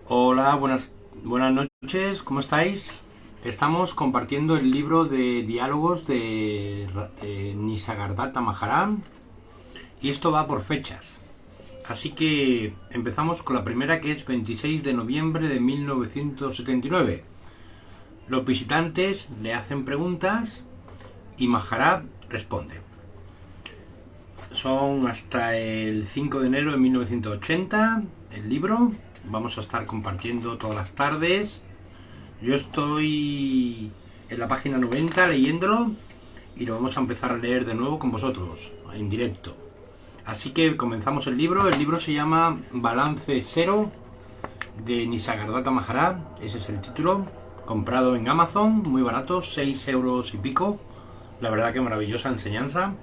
Hola, buenas noches, ¿cómo estáis? Estamos compartiendo el libro de diálogos de Nisargadatta Maharaj y esto va por fechas. Así que empezamos con la primera, que es 26 de noviembre de 1979. Los visitantes le hacen preguntas y Maharaj responde. Son hasta el 5 de enero de 1980 el libro. Vamos a estar compartiendo todas las tardes. Yo estoy en la página 90 leyéndolo y lo vamos a empezar a leer de nuevo con vosotros, en directo. Así que comenzamos el libro. El libro se llama Balance Cero, de Nisargadatta Maharaj. Ese es el título. Comprado en Amazon, muy barato, 6 euros y pico. La verdad que maravillosa enseñanza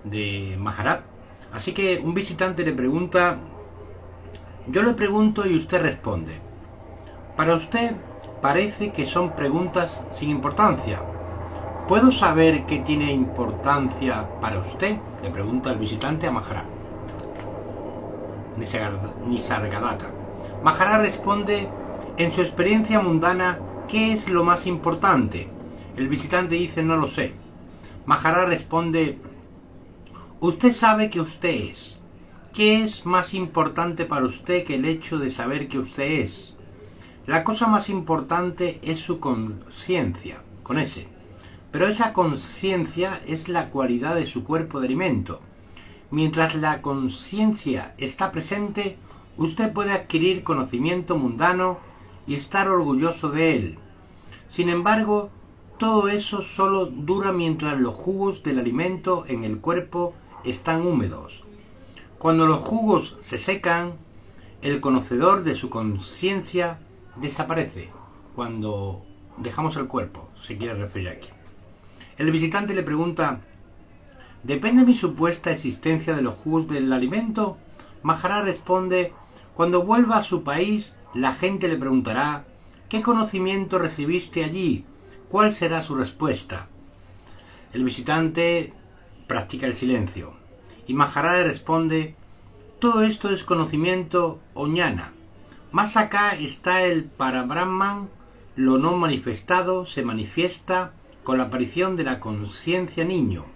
de Maharaj. Así que un visitante le pregunta, yo le pregunto y usted responde. Para usted parece que son preguntas sin importancia. ¿Puedo saber qué tiene importancia para usted? Le pregunta el visitante a Maharaj. Nisargadatta. Maharaj responde, en su experiencia mundana, ¿qué es lo más importante? El visitante dice, no lo sé. Maharaj responde, usted sabe que usted es. ¿Qué es más importante para usted que el hecho de saber que usted es? La cosa más importante es su conciencia, con ese. Pero esa conciencia es la cualidad de su cuerpo de alimento. Mientras la conciencia está presente, usted puede adquirir conocimiento mundano y estar orgulloso de él. Sin embargo, todo eso solo dura mientras los jugos del alimento en el cuerpo están húmedos. Cuando los jugos se secan, el conocedor de su conciencia desaparece. Cuando dejamos el cuerpo, se quiere referir aquí. El visitante le pregunta, ¿depende mi supuesta existencia de los jugos del alimento? Maharaj responde, cuando vuelva a su país, la gente le preguntará, ¿qué conocimiento recibiste allí? ¿Cuál será su respuesta? El visitante practica el silencio. Y Maharaj responde, todo esto es conocimiento o jnana. Más acá está el Parabrahman, lo no manifestado se manifiesta con la aparición de la conciencia niño.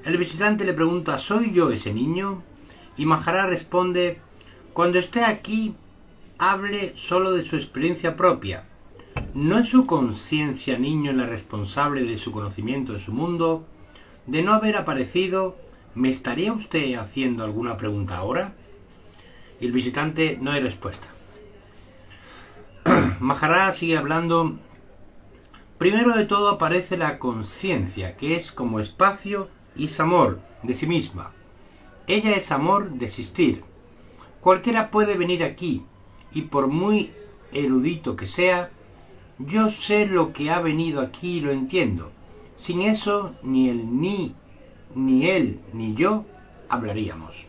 El visitante le pregunta, ¿soy yo ese niño? Y Maharaj responde, cuando esté aquí, hable solo de su experiencia propia. ¿No es su conciencia niño la responsable de su conocimiento de su mundo? De no haber aparecido, ¿me estaría usted haciendo alguna pregunta ahora? Y el visitante, no hay respuesta. Maharaj sigue hablando. Primero de todo aparece la conciencia, que es como espacio y es amor de sí misma. Ella es amor de existir. Cualquiera puede venir aquí, y por muy erudito que sea, yo sé lo que ha venido aquí y lo entiendo. Sin eso, ni él ni yo hablaríamos.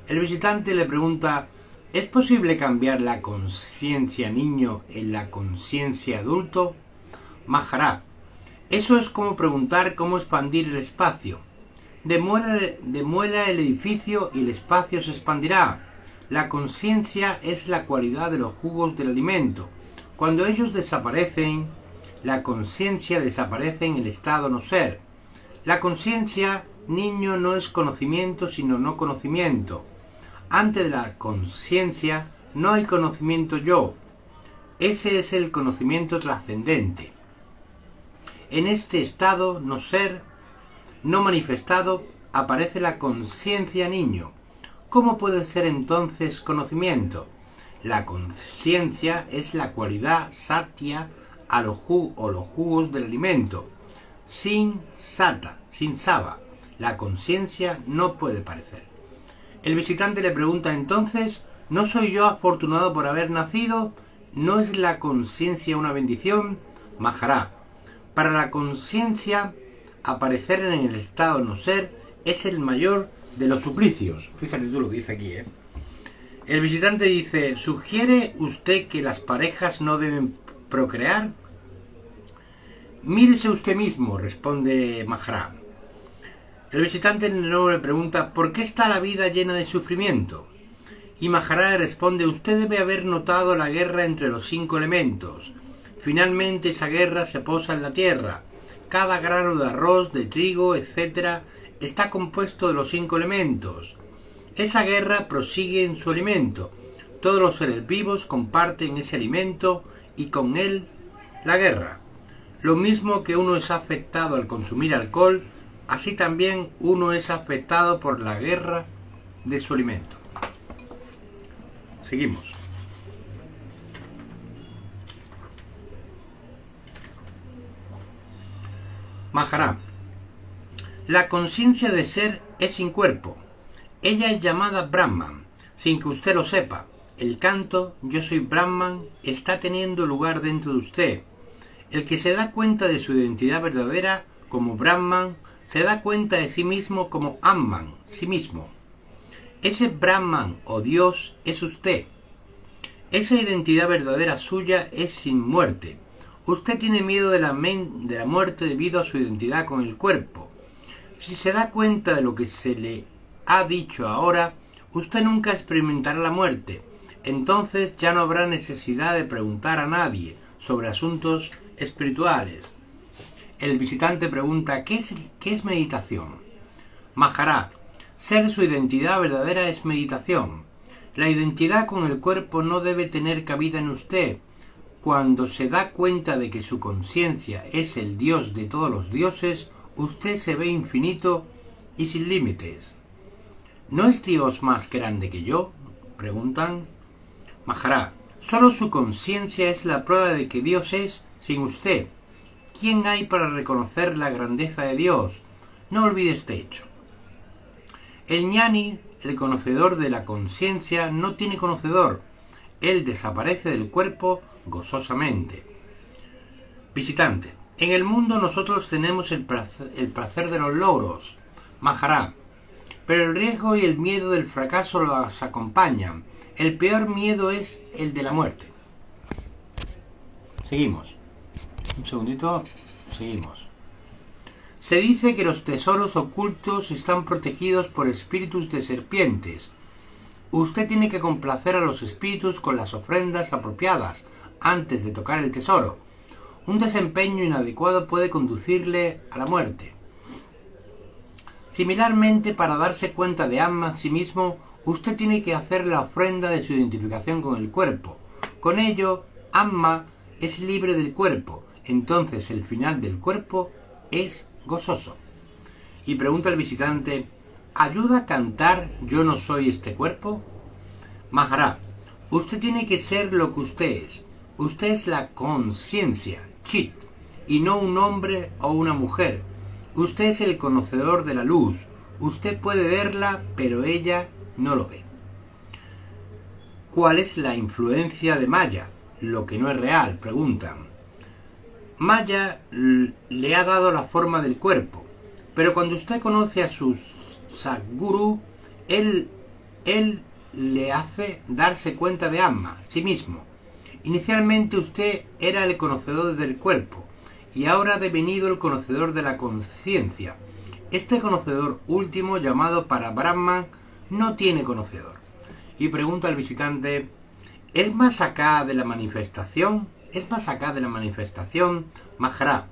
El visitante le pregunta, ¿es posible cambiar la conciencia niño en la conciencia adulto? Maharaj, eso es como preguntar cómo expandir el espacio. Demuela el edificio y el espacio se expandirá. La conciencia es la cualidad de los jugos del alimento. Cuando ellos desaparecen, la conciencia desaparece en el estado no ser. La conciencia niño no es conocimiento sino no conocimiento. Antes de la conciencia no hay conocimiento yo. Ese es el conocimiento trascendente. En este estado no ser, no manifestado, aparece la conciencia niño. ¿Cómo puede ser entonces conocimiento? La conciencia es la cualidad satya a los jugos del alimento. Sin sata, sin sava, la conciencia no puede parecer. El visitante le pregunta entonces, ¿no soy yo afortunado por haber nacido? ¿No es la conciencia una bendición? Maharaj, para la conciencia, aparecer en el estado no ser es el mayor de los suplicios. Fíjate tú lo que dice aquí, El visitante dice, ¿sugiere usted que las parejas no deben procrear? Mírese usted mismo, responde Maharaj. El visitante de nuevo le pregunta, ¿por qué está la vida llena de sufrimiento? Y Maharaj responde: usted debe haber notado la guerra entre los 5 elementos. Finalmente esa guerra se posa en la tierra. Cada grano de arroz, de trigo, etc., está compuesto de los 5 elementos. Esa guerra prosigue en su alimento. Todos los seres vivos comparten ese alimento y con él la guerra. Lo mismo que uno es afectado al consumir alcohol, así también uno es afectado por la guerra de su alimento. Seguimos. Maharaj. La conciencia de ser es sin cuerpo. Ella es llamada Brahman, sin que usted lo sepa. El canto "Yo soy Brahman" está teniendo lugar dentro de usted. El que se da cuenta de su identidad verdadera como Brahman, se da cuenta de sí mismo como Atman, sí mismo. Ese Brahman o Dios es usted. Esa identidad verdadera suya es sin muerte. Usted tiene miedo de la muerte debido a su identidad con el cuerpo. Si se da cuenta de lo que se le ha dicho ahora, usted nunca experimentará la muerte. Entonces ya no habrá necesidad de preguntar a nadie sobre asuntos espirituales. El visitante pregunta: ¿qué es meditación? Maharaj, ser su identidad verdadera es meditación. La identidad con el cuerpo no debe tener cabida en usted. Cuando se da cuenta de que su conciencia es el Dios de todos los dioses, usted se ve infinito y sin límites. ¿No es Dios más grande que yo?, preguntan. Maharaj, solo su conciencia es la prueba de que Dios es sin usted. ¿Quién hay para reconocer la grandeza de Dios? No olvide este hecho. El ñani, el conocedor de la conciencia, no tiene conocedor. Él desaparece del cuerpo gozosamente. Visitante, en el mundo nosotros tenemos el placer de los logros, Maharaj, pero el riesgo y el miedo del fracaso los acompañan. El peor miedo es el de la muerte. Seguimos. Un segundito. Seguimos. Se dice que los tesoros ocultos están protegidos por espíritus de serpientes. Usted tiene que complacer a los espíritus con las ofrendas apropiadas antes de tocar el tesoro. Un desempeño inadecuado puede conducirle a la muerte. Similarmente, para darse cuenta de Atman sí mismo, usted tiene que hacer la ofrenda de su identificación con el cuerpo. Con ello, Atman es libre del cuerpo. Entonces el final del cuerpo es gozoso. Y pregunta el visitante: ¿ayuda a cantar "Yo no soy este cuerpo"? Maharaj, usted tiene que ser lo que usted es. Usted es la conciencia, Chit, y no un hombre o una mujer. Usted es el conocedor de la luz. Usted puede verla, pero ella no lo ve. ¿Cuál es la influencia de Maya? Lo que no es real, preguntan. Maya le ha dado la forma del cuerpo, pero cuando usted conoce a su Sadguru, él le hace darse cuenta de Atman, sí mismo. Inicialmente usted era el conocedor del cuerpo, y ahora ha devenido el conocedor de la conciencia. Este conocedor último, llamado para Brahman, no tiene conocedor. Y pregunta al visitante: ¿es más acá de la manifestación? ¿Es más acá de la manifestación? Maharaj,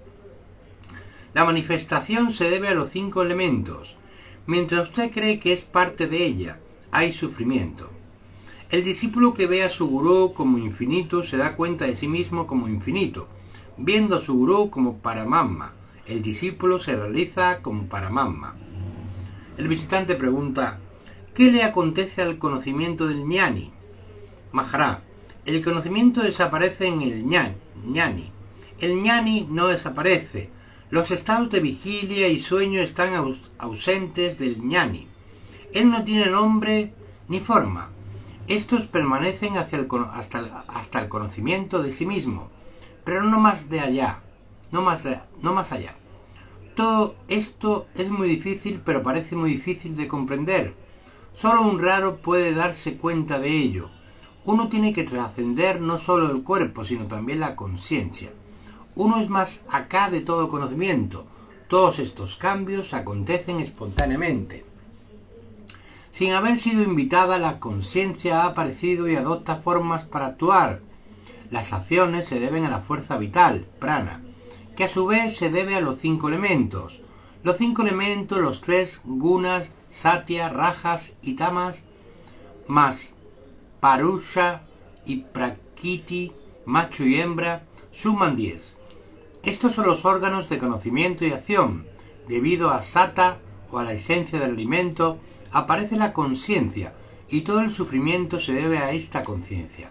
la manifestación se debe a los 5 elementos. Mientras usted cree que es parte de ella, hay sufrimiento. El discípulo que ve a su gurú como infinito se da cuenta de sí mismo como infinito. Viendo a su gurú como Paramatma, el discípulo se realiza como Paramatma. El visitante pregunta: ¿qué le acontece al conocimiento del ñani? Maharaj, el conocimiento desaparece en el ñani. El ñani no desaparece. Los estados de vigilia y sueño están ausentes del ñani. Él no tiene nombre ni forma. Estos permanecen hasta el conocimiento de sí mismo, pero no más de allá, no más allá. Todo esto es muy difícil, pero parece muy difícil de comprender. Solo un raro puede darse cuenta de ello. Uno tiene que trascender no solo el cuerpo, sino también la conciencia. Uno es más acá de todo conocimiento. Todos estos cambios acontecen espontáneamente. Sin haber sido invitada, la conciencia ha aparecido y adopta formas para actuar. Las acciones se deben a la fuerza vital, prana, que a su vez se debe a los 5 elementos. Los 5 elementos, los 3 gunas, satya, rajas y tamas, más parusha y prakriti, macho y hembra, suman 10. Estos son los órganos de conocimiento y acción. Debido a sata o a la esencia del alimento, aparece la conciencia y todo el sufrimiento se debe a esta conciencia.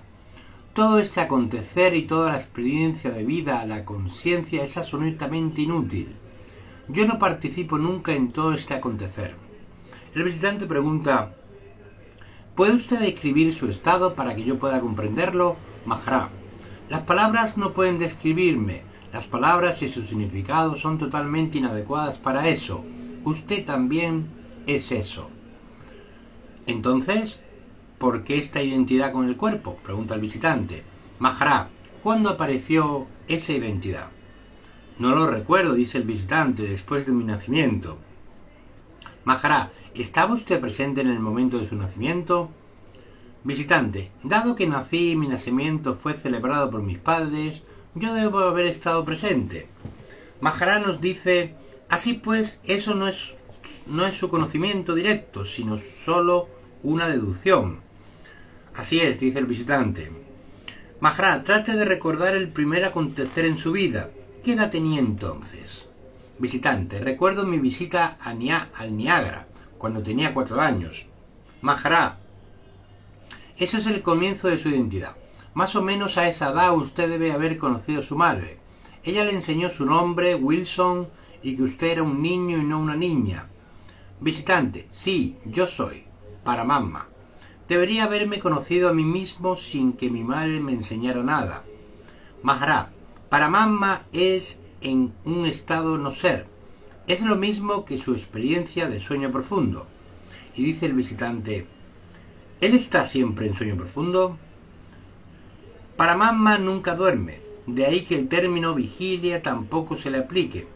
Todo este acontecer y toda la experiencia de vida a la conciencia es absolutamente inútil. Yo no participo nunca en todo este acontecer. El visitante pregunta: ¿puede usted describir su estado para que yo pueda comprenderlo? Maharaj: las palabras no pueden describirme. Las palabras y su significado son totalmente inadecuadas para eso. Usted también es eso. Entonces, ¿por qué esta identidad con el cuerpo?, pregunta el visitante. Maharaj: ¿cuándo apareció esa identidad? No lo recuerdo, dice el visitante, después de mi nacimiento. Maharaj: ¿estaba usted presente en el momento de su nacimiento? Visitante: dado que nací y mi nacimiento fue celebrado por mis padres, yo debo haber estado presente. Maharaj nos dice: así pues, eso no es su conocimiento directo, sino solo una deducción. Así es, dice el visitante. Maharaj: trate de recordar el primer acontecer en su vida. ¿Qué edad tenía entonces? Visitante: recuerdo mi visita al Niágara, cuando tenía 4 años. Maharaj: ese es el comienzo de su identidad. Más o menos a esa edad usted debe haber conocido a su madre. Ella le enseñó su nombre, Wilson, y que usted era un niño y no una niña. Visitante: sí, yo soy Paramatma. Debería haberme conocido a mí mismo sin que mi madre me enseñara nada. Maharaj: Paramatma es en un estado no ser. Es lo mismo que su experiencia de sueño profundo. Y dice el visitante: ¿él está siempre en sueño profundo? Paramatma nunca duerme, de ahí que el término vigilia tampoco se le aplique.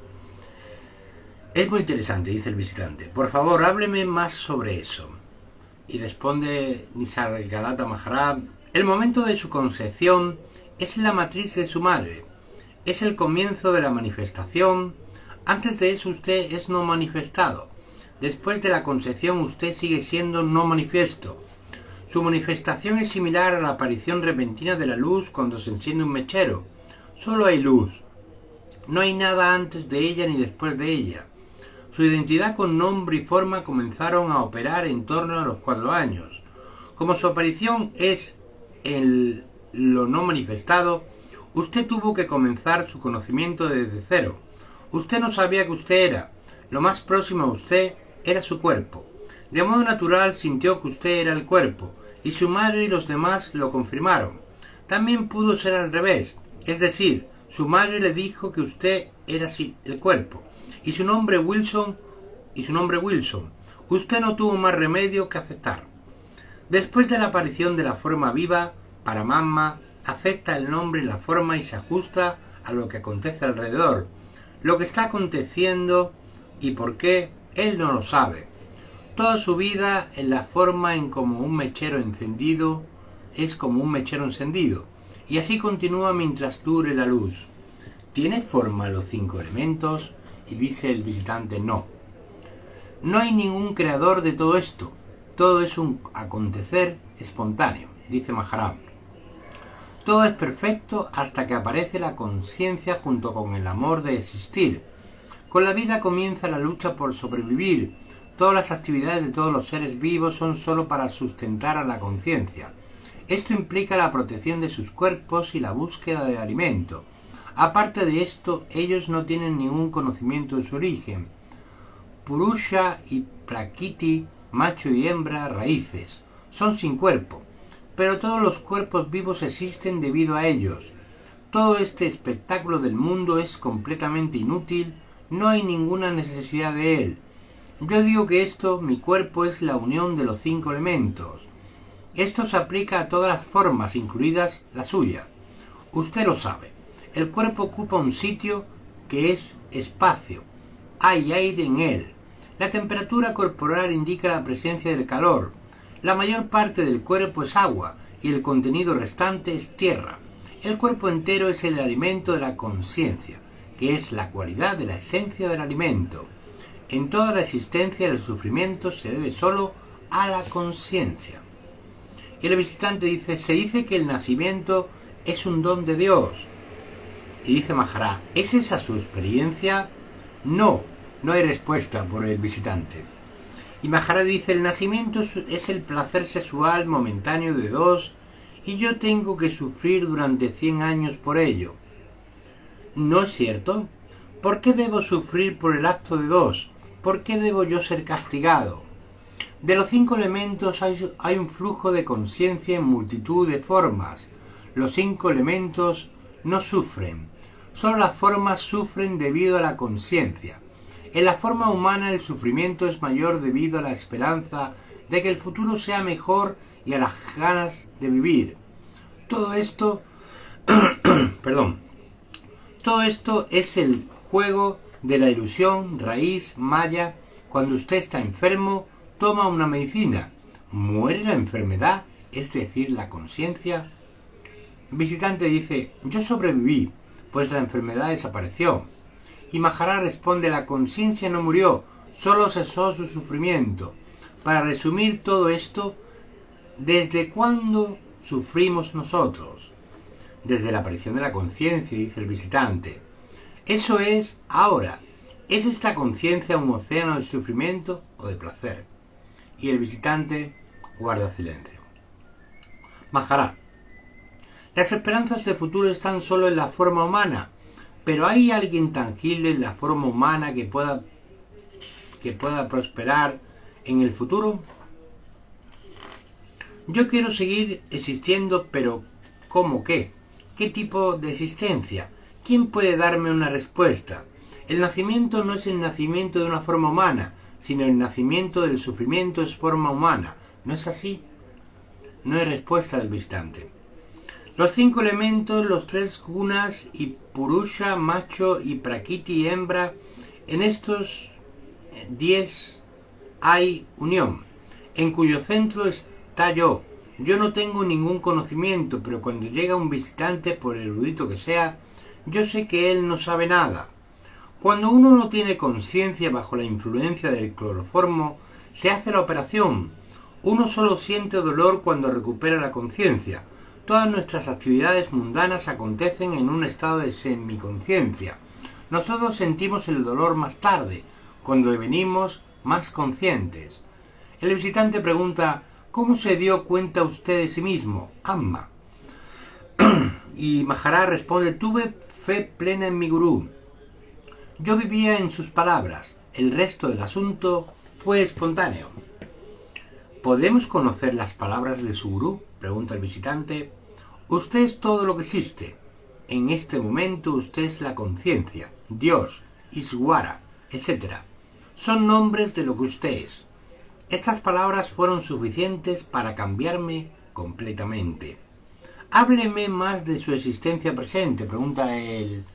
Es muy interesante, dice el visitante. Por favor, hábleme más sobre eso. Y responde Nisargadatta Maharaj: el momento de su concepción es la matriz de su madre. Es el comienzo de la manifestación. Antes de eso usted es no manifestado. Después de la concepción usted sigue siendo no manifiesto. Su manifestación es similar a la aparición repentina de la luz cuando se enciende un mechero. Solo hay luz. No hay nada antes de ella ni después de ella. Su identidad con nombre y forma comenzaron a operar en torno a los 4 años. Como su aparición es en lo no manifestado, usted tuvo que comenzar su conocimiento desde cero. Usted no sabía que usted era. Lo más próximo a usted era su cuerpo. De modo natural sintió que usted era el cuerpo, y su madre y los demás lo confirmaron. También pudo ser al revés, es decir, su madre le dijo que usted era el cuerpo, y su nombre Wilson. Usted no tuvo más remedio que aceptar. Después de la aparición de la forma viva, Paramatma acepta el nombre y la forma y se ajusta a lo que acontece alrededor. Lo que está aconteciendo y por qué, él no lo sabe. Toda su vida en la forma en como un mechero encendido es como un mechero encendido, y así continúa mientras dure la luz. ¿Tiene forma los 5 elementos? Y dice el visitante: no. No hay ningún creador de todo esto. Todo es un acontecer espontáneo, dice Maharaj. Todo es perfecto hasta que aparece la conciencia junto con el amor de existir. Con la vida comienza la lucha por sobrevivir. Todas las actividades de todos los seres vivos son sólo para sustentar a la conciencia. Esto implica la protección de sus cuerpos y la búsqueda de alimento. Aparte de esto, ellos no tienen ningún conocimiento de su origen. Purusha y Prakriti, macho y hembra, raíces, son sin cuerpo, pero todos los cuerpos vivos existen debido a ellos. Todo este espectáculo del mundo es completamente inútil, no hay ninguna necesidad de él. Yo digo que mi cuerpo, es la unión de los 5 elementos. Esto se aplica a todas las formas, incluidas la suya. Usted lo sabe. El cuerpo ocupa un sitio que es espacio. Hay aire en él. La temperatura corporal indica la presencia del calor. La mayor parte del cuerpo es agua y el contenido restante es tierra. El cuerpo entero es el alimento de la conciencia, que es la cualidad de la esencia del alimento. En toda la existencia el sufrimiento se debe solo a la conciencia. Y el visitante dice, se dice que el nacimiento es un don de Dios. Y dice Maharaj, ¿es esa su experiencia? No, no hay respuesta por el visitante. Y Maharaj dice, el nacimiento es el placer sexual momentáneo de dos, y yo tengo que sufrir durante 100 años por ello. ¿No es cierto? ¿Por qué debo sufrir por el acto de dos? ¿Por qué debo yo ser castigado? De los 5 elementos hay un flujo de conciencia en multitud de formas. Los 5 elementos no sufren. Solo las formas sufren debido a la conciencia. En la forma humana el sufrimiento es mayor debido a la esperanza de que el futuro sea mejor y a las ganas de vivir. Todo esto, todo esto es el juego de la ilusión, raíz, maya. Cuando usted está enfermo, toma una medicina. ¿Muere la enfermedad, es decir, la conciencia? El visitante dice, yo sobreviví, pues la enfermedad desapareció. Y Maharaj responde, la conciencia no murió, solo cesó su sufrimiento. Para resumir todo esto, ¿desde cuándo sufrimos nosotros? Desde la aparición de la conciencia, dice el visitante. Eso es ahora. ¿Es esta conciencia un océano de sufrimiento o de placer? Y el visitante guarda silencio. Maharaj, las esperanzas de futuro están solo en la forma humana, pero ¿hay alguien tangible en la forma humana que pueda prosperar en el futuro? Yo quiero seguir existiendo, pero ¿cómo qué? ¿Qué tipo de existencia? ¿Quién puede darme una respuesta? El nacimiento no es el nacimiento de una forma humana, sino el nacimiento del sufrimiento es forma humana. ¿No es así? No hay respuesta del visitante. Los 5 elementos, los 3 gunas y purusha, macho, y prakriti, hembra, en estos 10 hay unión, en cuyo centro está yo. Yo no tengo ningún conocimiento, pero cuando llega un visitante, por erudito que sea, yo sé que él no sabe nada. Cuando uno no tiene conciencia bajo la influencia del cloroformo, se hace la operación. Uno solo siente dolor cuando recupera la conciencia. Todas nuestras actividades mundanas acontecen en un estado de semiconciencia. Nosotros sentimos el dolor más tarde, cuando devenimos más conscientes. El visitante pregunta, ¿cómo se dio cuenta usted de sí mismo? Amma. Y Maharaj responde, tuve fe plena en mi gurú. Yo vivía en sus palabras. El resto del asunto fue espontáneo. ¿Podemos conocer las palabras de su gurú? Pregunta el visitante. Usted es todo lo que existe. En este momento usted es la conciencia, Dios, Iswara, etc. Son nombres de lo que usted es. Estas palabras fueron suficientes para cambiarme completamente. Hábleme más de su existencia presente, pregunta el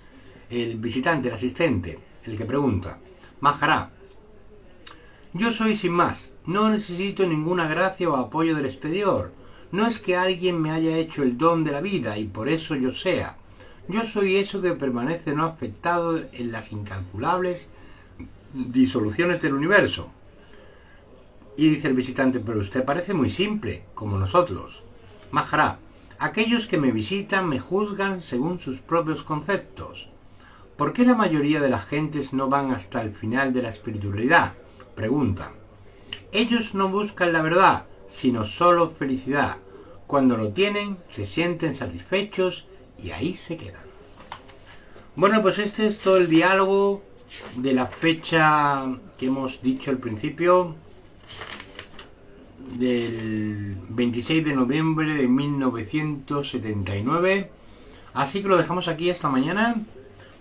visitante, el asistente, el que pregunta. Maharaj, yo soy sin más, no necesito ninguna gracia o apoyo del exterior. No es que alguien me haya hecho el don de la vida y por eso yo sea. Yo soy eso que permanece no afectado en las incalculables disoluciones del universo. Y dice el visitante, pero usted parece muy simple, como nosotros. Maharaj, aquellos que me visitan me juzgan según sus propios conceptos. ¿Por qué la mayoría de las gentes no van hasta el final de la espiritualidad? Pregunta. Ellos no buscan la verdad, sino solo felicidad. Cuando lo tienen, se sienten satisfechos y ahí se quedan. Bueno, pues este es todo el diálogo de la fecha que hemos dicho al principio, del 26 de noviembre de 1979. Así que lo dejamos aquí hasta mañana.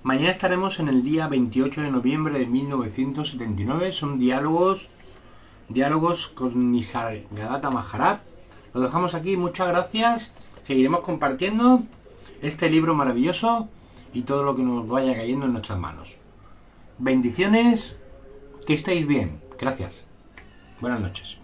Mañana estaremos en el día 28 de noviembre de 1979. Son diálogos con Nisargadatta Maharaj. Lo dejamos aquí, muchas gracias. Seguiremos compartiendo este libro maravilloso y todo lo que nos vaya cayendo en nuestras manos. Bendiciones, que estéis bien. Gracias. Buenas noches.